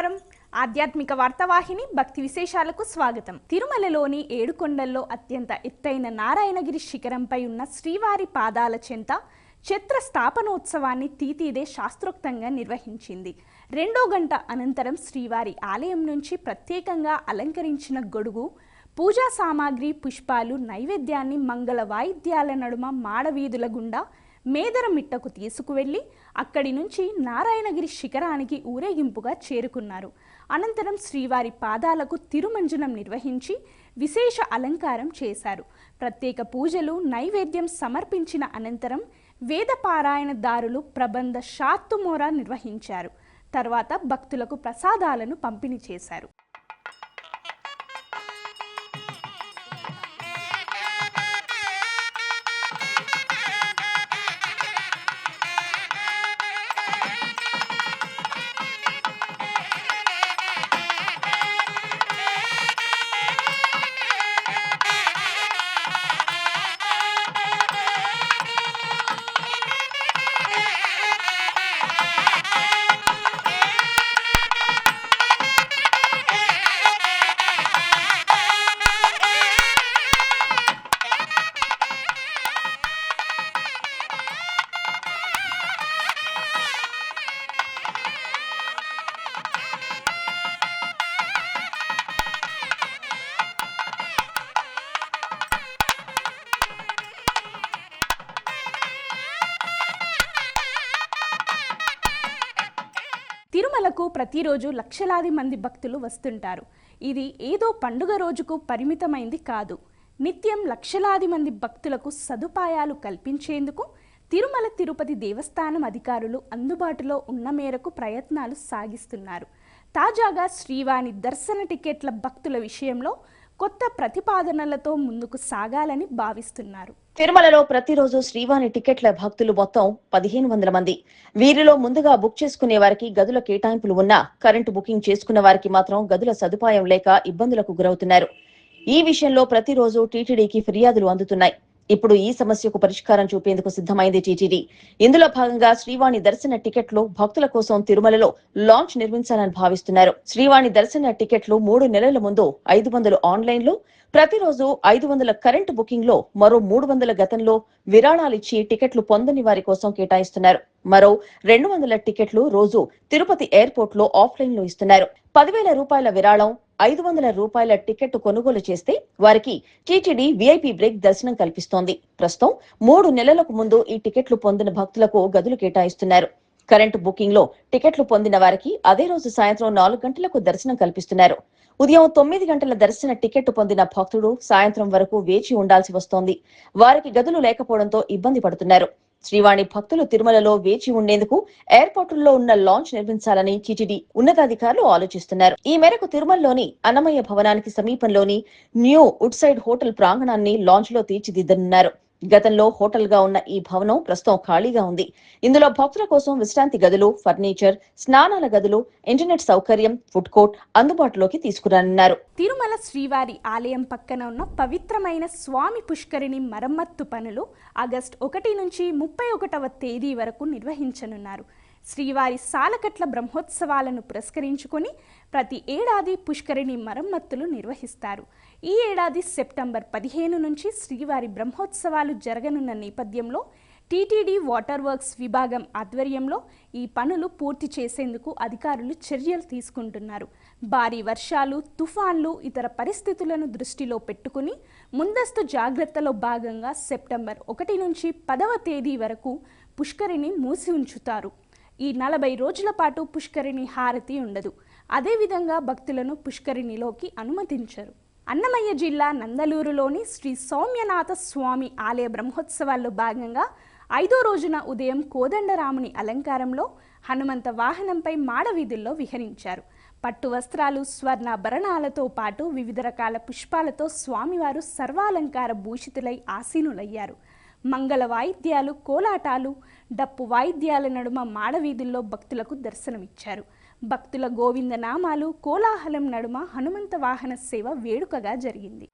నమస్కారం. ఆధ్యాత్మిక వార్తావాహిని భక్తి విశేషాలకు స్వాగతం. తిరుమలలోని ఏడుకొండల్లో అత్యంత ఎత్తైన నారాయణగిరి శిఖరంపై ఉన్న శ్రీవారి పాదాల చెంత ఛత్ర స్థాపనోత్సవాన్ని తీతీదే శాస్త్రోక్తంగా నిర్వహించింది. 2 గంట అనంతరం శ్రీవారి ఆలయం నుంచి ప్రత్యేకంగా అలంకరించిన గొడుగు, పూజా సామాగ్రి, పుష్పాలు, నైవేద్యాన్ని మంగళ వాయిద్యాల నడుమ మాడవీధుల గుండా మేదరమిట్టకు తీసుకువెళ్లి అక్కడి నుంచి నారాయణగిరి శిఖరానికి ఊరేగింపుగా చేరుకున్నారు. అనంతరం శ్రీవారి పాదాలకు తిరుమంజనం నిర్వహించి విశేష అలంకారం చేశారు. ప్రత్యేక పూజలు, నైవేద్యం సమర్పించిన అనంతరం వేద పారాయణదారులు ప్రబంధ షాత్తుమోరా నిర్వహించారు. తర్వాత భక్తులకు ప్రసాదాలను పంపిణీ చేశారు. తిరుమలకు ప్రతిరోజు లక్షలాది మంది భక్తులు వస్తుంటారు. ఇది ఏదో పండుగ రోజుకు పరిమితమైంది కాదు. నిత్యం లక్షలాది మంది భక్తులకు సదుపాయాలు కల్పించేందుకు తిరుమల తిరుపతి దేవస్థానం అధికారులు అందుబాటులో ఉన్న మేరకు ప్రయత్నాలు సాగిస్తున్నారు. తాజాగా శ్రీవారి దర్శన టికెట్ల భక్తుల విషయంలో కొత్త ప్రతిపాదనలతో ముందుకు సాగాలని భావిస్తున్నారు. తిరుమలలో ప్రతిరోజు శ్రీవారి టికెట్ల భక్తులు మొత్తం 1500 మంది. వీరిలో ముందుగా బుక్ చేసుకునే వారికి గదుల కేటాయింపులు ఉన్నా కరెంటు బుకింగ్ చేసుకున్న వారికి మాత్రం గదుల సదుపాయం లేక ఇబ్బందులకు గురవుతున్నారు. ఈ విషయంలో ప్రతిరోజు టీటీడీకి ఫిర్యాదులు అందుతున్నాయి. ఇప్పుడు ఈ సమస్యకు పరిష్కారం చూపేందుకు సిద్ధమైంది టీటీడీ. ఇందులో భాగంగా శ్రీవాణి దర్శన టికెట్లు భక్తుల కోసం తిరుమలలో లాంచ్ నిర్మించాలని భావిస్తున్నారు. శ్రీవాణి దర్శన టికెట్లు 3 నెలల ముందు 500 ఆన్లైన్ లో, ప్రతిరోజు 500 కరెంటు బుకింగ్ లో, మరో 300 గతంలో విరాళాలిచ్చి టికెట్లు పొందని వారి కోసం కేటాయిస్తున్నారు. మరో 200 టికెట్లు రోజు తిరుపతి ఎయిర్పోర్ట్ లో ఆఫ్లైన్ లో ఇస్తున్నారు. 10,000 రూపాయల విరాళం, 500 రూపాయల టికెట్ కొనుగోలు చేస్తే వారికి టీటీడీ వీఐపీ బ్రేక్ దర్శనం కల్పిస్తోంది. ప్రస్తుతం 3 నెలలకు ముందు ఈ టికెట్లు పొందిన భక్తులకు గదులు కేటాయిస్తున్నారు. కరెంటు బుకింగ్ లో టికెట్లు పొందిన వారికి అదే రోజు సాయంత్రం 4 గంటలకు దర్శనం కల్పిస్తున్నారు. ఉదయం 9 గంటల దర్శన టికెట్ పొందిన భక్తుడు సాయంత్రం వరకు వేచి ఉండాల్సి వస్తోంది. వారికి గదులు లేకపోవడంతో ఇబ్బంది పడుతున్నారు. శ్రీవాణి భక్తులు తిరుమలలో వేచి ఉండేందుకు ఎయిర్పోర్టుల్లో ఉన్న లాంచ్ నిర్మించాలని టీటీడీ ఉన్నతాధికారులు ఆలోచిస్తున్నారు. ఈ మేరకు తిరుమలలోని అన్నమయ్య భవనానికి సమీపంలోని న్యూ వుడ్ సైడ్ హోటల్ ప్రాంగణాన్ని లాంచ్ లో తీర్చిదిద్దనున్నారు. గతంలో హోటల్ గా ఉన్న ఈ భవనం ప్రస్తుతం ఖాళీగా ఉంది. ఇందులో భక్తుల కోసం విశ్రాంతి గదులు, ఫర్నిచర్, స్నానాల గదులు, ఇంటర్నెట్ సౌకర్యం, ఫుడ్ కోర్ట్ అందుబాటులోకి తీసుకురానున్నారు. తిరుమల శ్రీవారి ఆలయం పక్కన ఉన్న పవిత్రమైన స్వామి పుష్కరిణి మరమ్మత్తు పనులు ఆగస్టు 1 నుంచి 31వ తేదీ వరకు నిర్వహించనున్నారు. శ్రీవారి సాలకట్ల బ్రహ్మోత్సవాలను పురస్కరించుకొని ప్రతి ఏడాది పుష్కరిణి మరమ్మతులు నిర్వహిస్తారు. ఈ ఏడాది సెప్టెంబర్ 15 నుంచి శ్రీవారి బ్రహ్మోత్సవాలు జరగనున్న నేపథ్యంలో టీటీడీ వాటర్ వర్క్స్ విభాగం ఆధ్వర్యంలో ఈ పనులు పూర్తి చేసేందుకు అధికారులు చర్యలు తీసుకుంటున్నారు. భారీ వర్షాలు, తుఫాన్లు, ఇతర పరిస్థితులను దృష్టిలో పెట్టుకుని ముందస్తు జాగ్రత్తలో భాగంగా సెప్టెంబర్ 1 నుంచి 10వ తేదీ వరకు పుష్కరిణి మూసి ఉంచుతారు. ఈ 40 రోజుల పాటు పుష్కరిణి హారతి ఉండదు. అదేవిధంగా భక్తులను పుష్కరిణిలోకి అనుమతించరు. అన్నమయ్య జిల్లా నందలూరులోని శ్రీ సౌమ్యనాథ స్వామి ఆలయ బ్రహ్మోత్సవాల్లో భాగంగా 5వ రోజున ఉదయం కోదండరాముని అలంకారంలో హనుమంత వాహనంపై మాడవీధుల్లో విహరించారు. పట్టు వస్త్రాలు, స్వర్ణాభరణాలతో పాటు వివిధ రకాల పుష్పాలతో స్వామివారు సర్వాలంకార భూషితులై ఆసీనులయ్యారు. మంగళ వాయిద్యాలు, కోలాటాలు, డప్పు వాయిద్యాల నడుమ మాడవీధుల్లో భక్తులకు దర్శనమిచ్చారు. భక్తుల గోవిందనామాలు, కోలాహలం నడుమ హనుమంత వాహన సేవ వేడుకగా జరిగింది.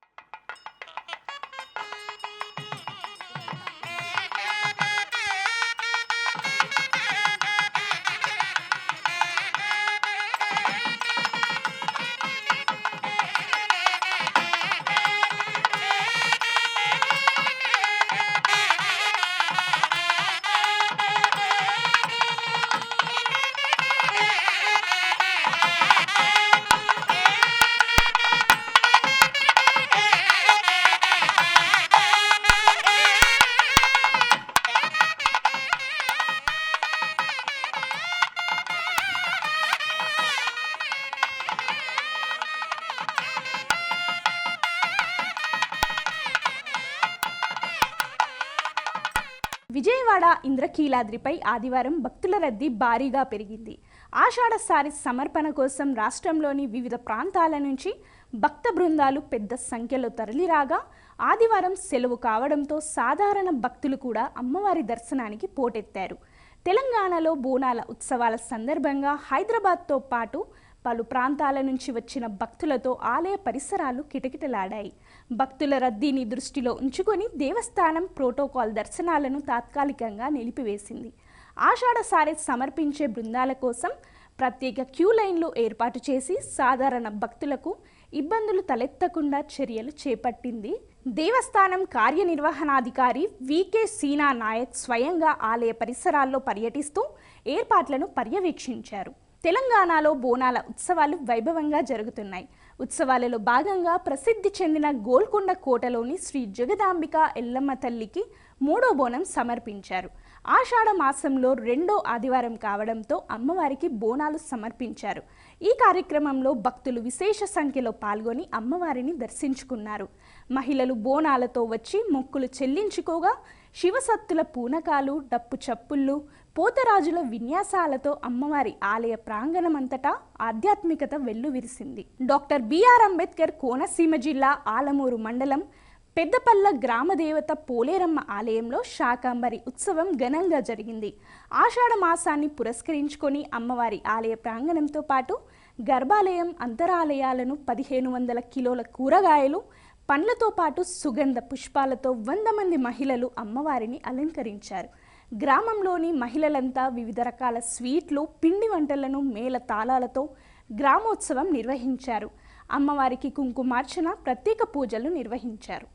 విజయవాడ ఇంద్రకీలాద్రిపై ఆదివారం భక్తుల రద్దీ భారీగా పెరిగింది. ఆషాఢ సారి సమర్పణ కోసం రాష్ట్రంలోని వివిధ ప్రాంతాల నుంచి భక్త బృందాలు పెద్ద సంఖ్యలో తరలిరాగా ఆదివారం సెలవు కావడంతో సాధారణ భక్తులు కూడా అమ్మవారి దర్శనానికి పోటెత్తారు. తెలంగాణలో బోనాల ఉత్సవాల సందర్భంగా హైదరాబాద్తో పాటు పలు ప్రాంతాల నుంచి వచ్చిన భక్తులతో ఆలయ పరిసరాలు కిటకిటలాడాయి. భక్తుల రద్దీని దృష్టిలో ఉంచుకొని దేవస్థానం ప్రోటోకాల్ దర్శనాలను తాత్కాలికంగా నిలిపివేసింది. ఆషాఢ సారె సమర్పించే బృందాల కోసం ప్రత్యేక క్యూ లైన్లు ఏర్పాటు చేసి సాధారణ భక్తులకు ఇబ్బందులు తలెత్తకుండా చర్యలు చేపట్టింది. దేవస్థానం కార్యనిర్వహణాధికారి వికే సీనా నాయక్ స్వయంగా ఆలయ పరిసరాల్లో పర్యటిస్తూ ఏర్పాట్లను పర్యవేక్షించారు. తెలంగాణలో బోనాల ఉత్సవాలు వైభవంగా జరుగుతున్నాయి. ఉత్సవాలలో భాగంగా ప్రసిద్ధి చెందిన గోల్కొండ కోటలోని శ్రీ జగదాంబిక ఎల్లమ్మ తల్లికి 3వ బోనం సమర్పించారు. ఆషాఢ మాసంలో 2వ ఆదివారం కావడంతో అమ్మవారికి బోనాలు సమర్పించారు. ఈ కార్యక్రమంలో భక్తులు విశేష సంఖ్యలో పాల్గొని అమ్మవారిని దర్శించుకున్నారు. మహిళలు బోనాలతో వచ్చి మొక్కులు చెల్లించుకోగా శివసత్తుల పూనకాలు, డప్పు చప్పుళ్ళు, పోతరాజుల విన్యాసాలతో అమ్మవారి ఆలయ ప్రాంగణమంతటా ఆధ్యాత్మికత వెల్లువిరిసింది. డాక్టర్ బిఆర్ అంబేద్కర్ కోనసీమ జిల్లా ఆలమూరు మండలం పెద్దపల్ల గ్రామదేవత పోలేరమ్మ ఆలయంలో శాకంబరి ఉత్సవం ఘనంగా జరిగింది. ఆషాఢ మాసాన్ని పురస్కరించుకొని అమ్మవారి ఆలయ ప్రాంగణంతో పాటు గర్భాలయం, అంతరాలయాలను 1500 కిలోల కూరగాయలు, పండ్లతో పాటు సుగంధ పుష్పాలతో 100 మంది మహిళలు అమ్మవారిని అలంకరించారు. గ్రామంలోని మహిళలంతా వివిధ రకాల స్వీట్లు, పిండి వంటలను మేళ తాళాలతో గ్రామోత్సవం నిర్వహించారు. అమ్మవారికి కుంకుమార్చన, ప్రత్యేక పూజలు నిర్వహించారు.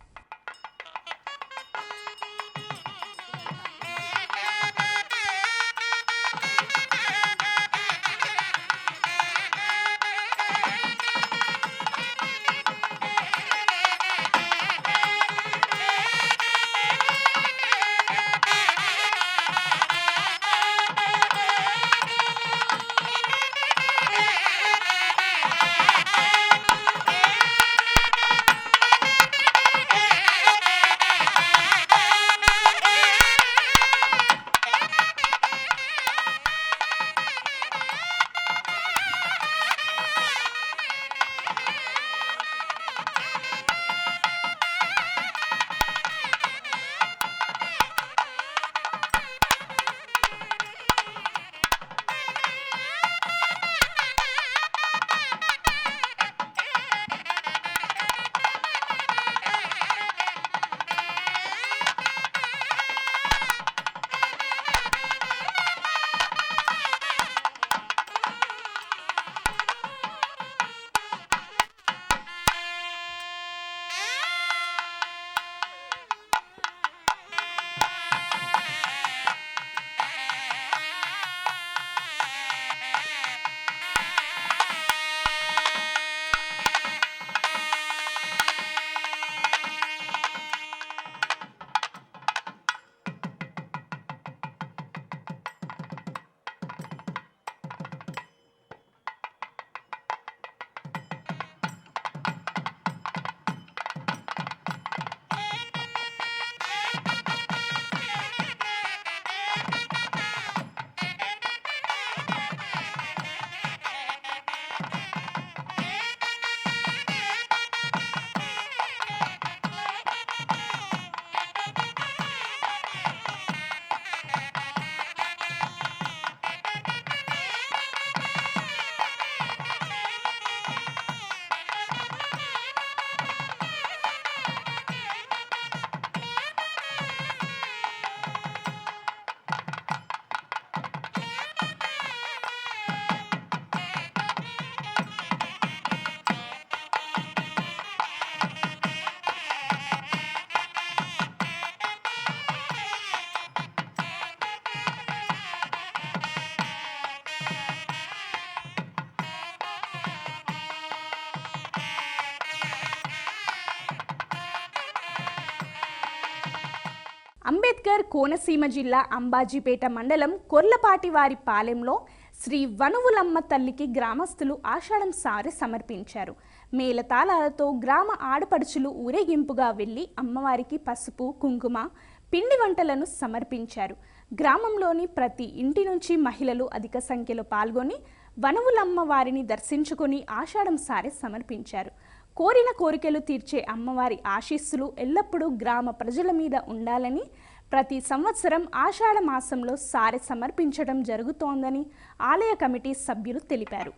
అంబేద్కర్ కోనసీమ జిల్లా అంబాజీపేట మండలం కొర్లపాటివారి పాలెంలో శ్రీ వనువులమ్మ తల్లికి గ్రామస్తులు ఆషాఢం సారె సమర్పించారు. మేళతాళాలతో గ్రామ ఆడపడుచులు ఊరేగింపుగా వెళ్లి అమ్మవారికి పసుపు, కుంకుమ, పిండి వంటలను సమర్పించారు. గ్రామంలోని ప్రతి ఇంటి నుంచి మహిళలు అధిక సంఖ్యలో పాల్గొని వనవులమ్మ వారిని దర్శించుకొని ఆషాఢం సారె సమర్పించారు. కోరిన కోరికలు తీర్చే అమ్మవారి ఆశీస్సులు ఎల్లప్పుడూ గ్రామ ప్రజల మీద ఉండాలని ప్రతి సంవత్సరం ఆషాఢ మాసంలో సారె సమర్పించడం జరుగుతోందని ఆలయ కమిటీ సభ్యులు తెలిపారు.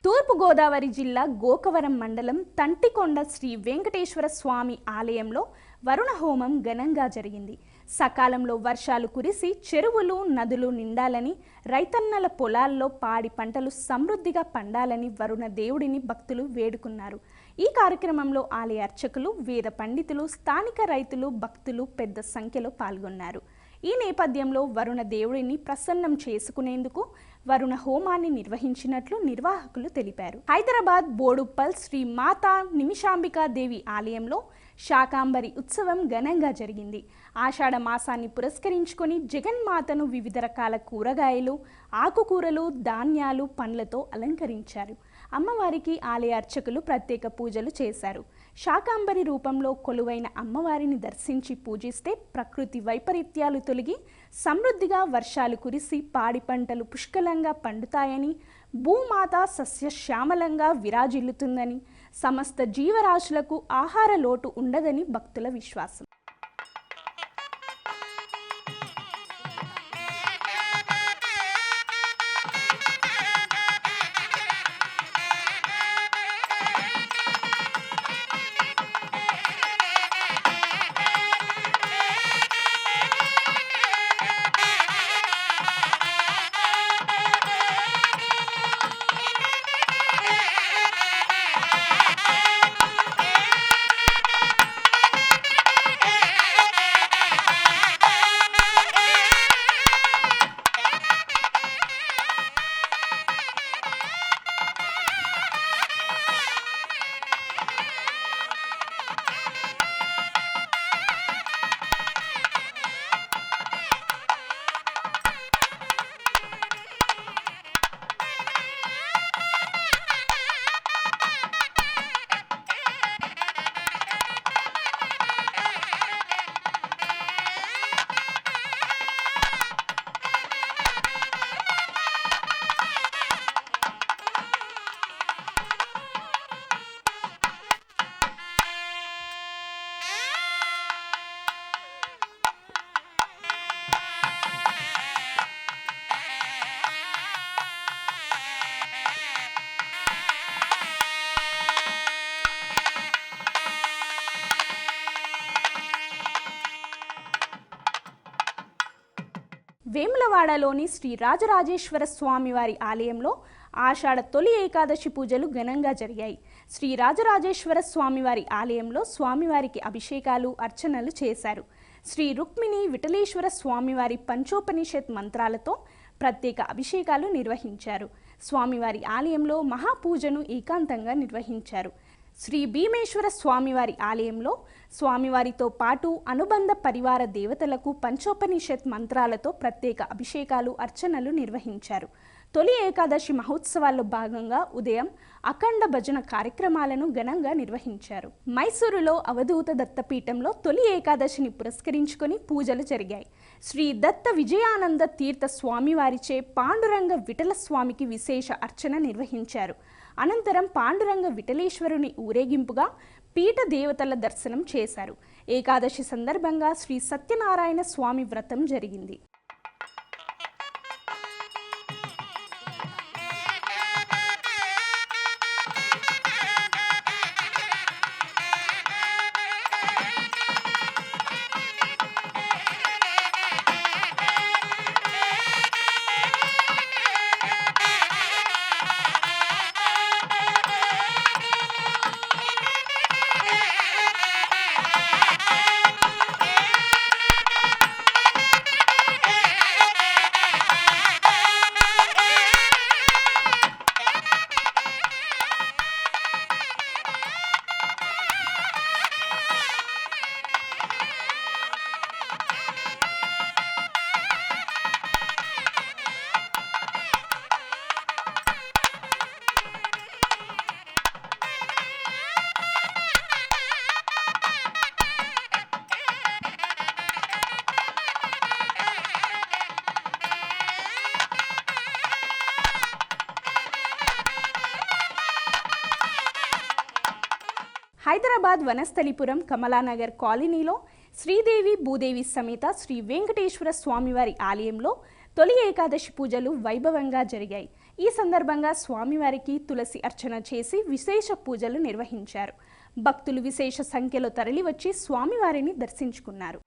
తూర్పుగోదావరి జిల్లా గోకవరం మండలం తంటికొండ శ్రీ వెంకటేశ్వర స్వామి ఆలయంలో వరుణ హోమం ఘనంగా జరిగింది. సకాలంలో వర్షాలు కురిసి చెరువులు నదులు నిండాలని, రైతన్నల పొలాల్లో పాడి పంటలు సమృద్ధిగా పండాలని వరుణ దేవుడిని భక్తులు వేడుకున్నారు. ఈ కార్యక్రమంలో ఆలయ అర్చకులు, వేద పండితులు, స్థానిక రైతులు, భక్తులు పెద్ద సంఖ్యలో పాల్గొన్నారు. ఈ నేపథ్యంలో వరుణ దేవుడిని ప్రసన్నం చేసుకునేందుకు వరుణ హోమాన్ని నిర్వహించినట్లు నిర్వాహకులు తెలిపారు. హైదరాబాద్ బోడుప్పల్ శ్రీ మాతా నిమిషాంబికా దేవి ఆలయంలో శాకాంబరి ఉత్సవం ఘనంగా జరిగింది. ఆషాఢ మాసాన్ని పురస్కరించుకొని జగన్మాతను వివిధ రకాల కూరగాయలు, ఆకుకూరలు, ధాన్యాలు, పండ్లతో అలంకరించారు. అమ్మవారికి ఆలయ అర్చకులు ప్రత్యేక పూజలు చేశారు. శాకాంబరి రూపంలో కొలువైన అమ్మవారిని దర్శించి పూజిస్తే ప్రకృతి వైపరీత్యాలు తొలగి సమృద్ధిగా వర్షాలు కురిసి పాడి పంటలు పుష్కలంగా పండుతాయని, భూమాత సస్యశ్యామలంగా విరాజిల్లుతుందని, సమస్త జీవరాశులకు ఆహార లోటు ఉండదని భక్తుల విశ్వాసం. వేములవాడలోని శ్రీ రాజరాజేశ్వర స్వామివారి ఆలయంలో ఆషాఢ తొలి ఏకాదశి పూజలు ఘనంగా జరిగాయి. శ్రీ రాజరాజేశ్వర స్వామివారి ఆలయంలో స్వామివారికి అభిషేకాలు, అర్చనలు చేశారు. శ్రీ రుక్మిణి విఠలేశ్వర స్వామివారి పంచోపనిషత్ మంత్రాలతో ప్రత్యేక అభిషేకాలు నిర్వహించారు. స్వామివారి ఆలయంలో మహాపూజను ఏకాంతంగా నిర్వహించారు. శ్రీ భీమేశ్వర స్వామివారి ఆలయంలో స్వామివారితో పాటు అనుబంధ పరివార దేవతలకు పంచోపనిషత్ మంత్రాలతో ప్రత్యేక అభిషేకాలు, అర్చనలు నిర్వహించారు. తొలి ఏకాదశి మహోత్సవాల్లో భాగంగా ఉదయం అఖండ భజన కార్యక్రమాలను ఘనంగా నిర్వహించారు. మైసూరులో అవధూత దత్తపీఠంలో తొలి ఏకాదశిని పురస్కరించుకొని పూజలు జరిగాయి. శ్రీ దత్త విజయానంద తీర్థ స్వామివారిచే పాండురంగ విఠల స్వామికి విశేష అర్చన నిర్వహించారు. అనంతరం పాండురంగ విఠలేశ్వరుని ఊరేగింపుగా పీఠ దేవతల దర్శనం చేశారు. ఏకాదశి సందర్భంగా శ్రీ సత్యనారాయణ స్వామి వ్రతం జరిగింది. హైదరాబాద్ వనస్థలిపురం కమలానగర్ కాలనీలో శ్రీదేవి భూదేవి సమేత శ్రీ వెంకటేశ్వర స్వామివారి ఆలయంలో తొలి ఏకాదశి పూజలు వైభవంగా జరిగాయి. ఈ సందర్భంగా స్వామివారికి తులసి అర్చన చేసి విశేష పూజలు నిర్వహించారు. భక్తులు విశేష సంఖ్యలో తరలివచ్చి స్వామివారిని దర్శించుకున్నారు.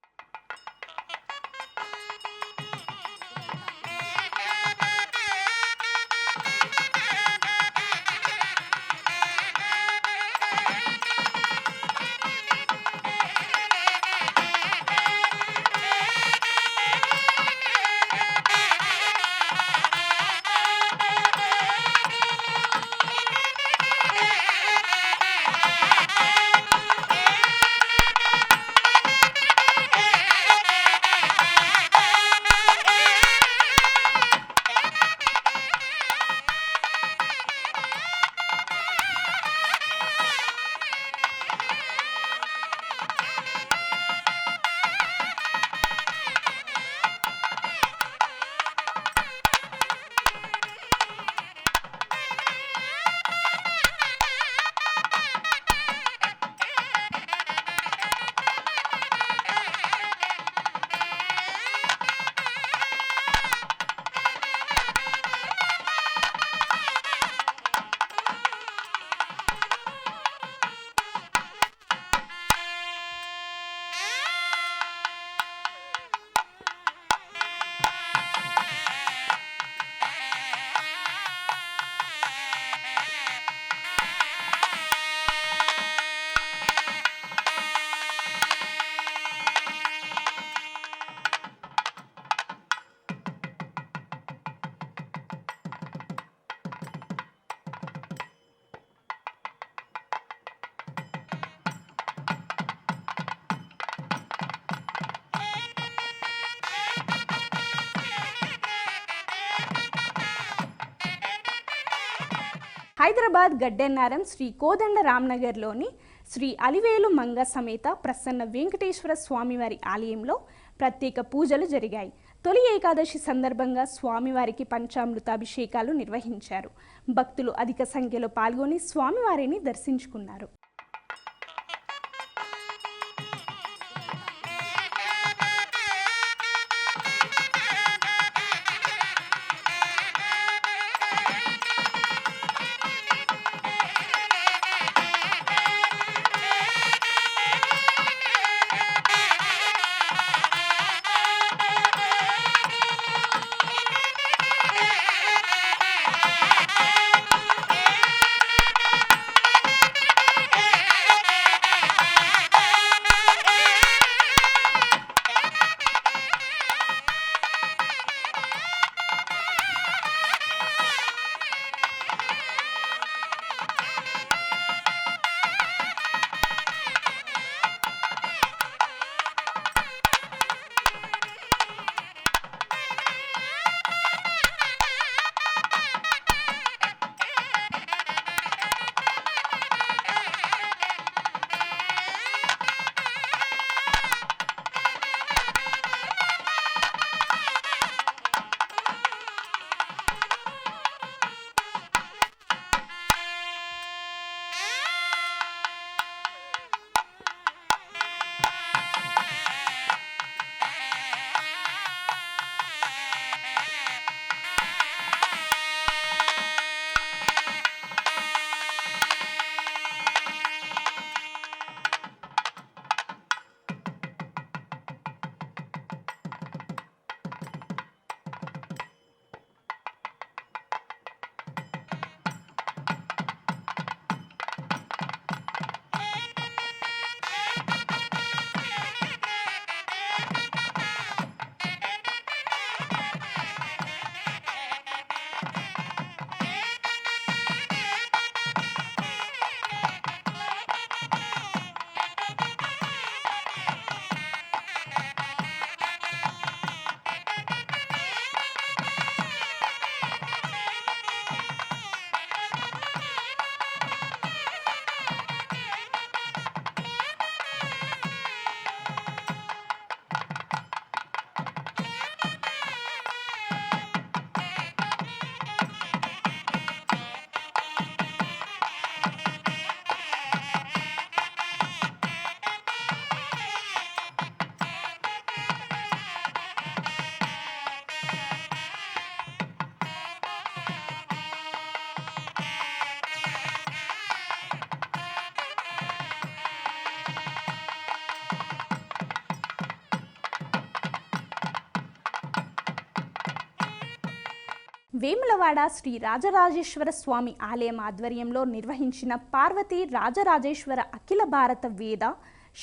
హైదరాబాద్ గడ్డెన్నారం శ్రీ కోదండ రామ్నగర్లోని శ్రీ అలివేలు మంగ సమేత ప్రసన్న వెంకటేశ్వర స్వామివారి ఆలయంలో ప్రత్యేక పూజలు జరిగాయి. తొలి ఏకాదశి సందర్భంగా స్వామివారికి పంచామృతాభిషేకాలు నిర్వహించారు. భక్తులు అధిక సంఖ్యలో పాల్గొని స్వామివారిని దర్శించుకున్నారు. వేములవాడ శ్రీ రాజరాజేశ్వర స్వామి ఆలయం ఆధ్వర్యంలో నిర్వహించిన పార్వతీ రాజరాజేశ్వర అఖిల భారత వేద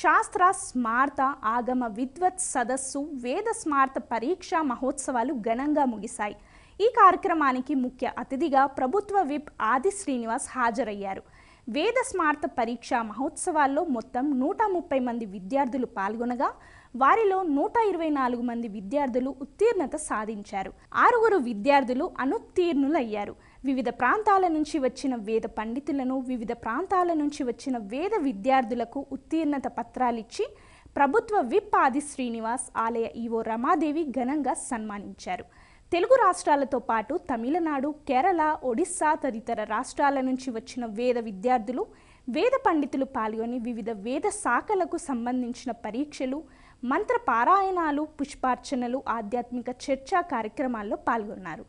శాస్త్ర స్మార్త ఆగమ విద్వత్ సదస్సు వేద స్మార్త పరీక్షా మహోత్సవాలు ఘనంగా ముగిశాయి. ఈ కార్యక్రమానికి ముఖ్య అతిథిగా ప్రభుత్వ విప్ ఆది శ్రీనివాస్ హాజరయ్యారు. వేద స్మార్త పరీక్షా మహోత్సవాల్లో మొత్తం 130 మంది విద్యార్థులు పాల్గొనగా వారిలో 124 మంది విద్యార్థులు ఉత్తీర్ణత సాధించారు. 6 విద్యార్థులు అనుత్తీర్ణులయ్యారు. వివిధ ప్రాంతాల నుంచి వచ్చిన వేద పండితులను, వివిధ ప్రాంతాల నుంచి వచ్చిన వేద విద్యార్థులకు ఉత్తీర్ణత పత్రాలిచ్చి ప్రభుత్వ విప్ ఆది శ్రీనివాస్ ఆలయ ఈవో రమాదేవి ఘనంగా సన్మానించారు. తెలుగు రాష్ట్రాలతో పాటు తమిళనాడు, కేరళ, ఒడిస్సా తదితర రాష్ట్రాల నుంచి వచ్చిన వేద విద్యార్థులు, వేద పండితులు పాల్గొని వివిధ వేద శాఖలకు సంబంధించిన పరీక్షలు, మంత్ర పారాయణాలు, పుష్పార్చనలు, ఆధ్యాత్మిక చర్చా కార్యక్రమాల్లో పాల్గొన్నారు.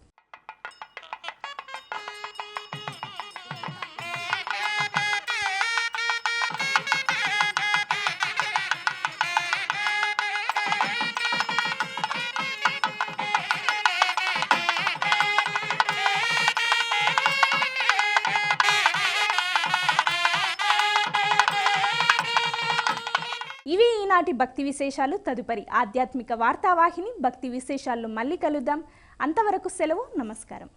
ఇవి ఈనాటి భక్తి విశేషాలు. తదుపరి ఆధ్యాత్మిక వార్తావాహిని భక్తి విశేషాల్లో మళ్ళీ కలుద్దాం. అంతవరకు సెలవు. నమస్కారం.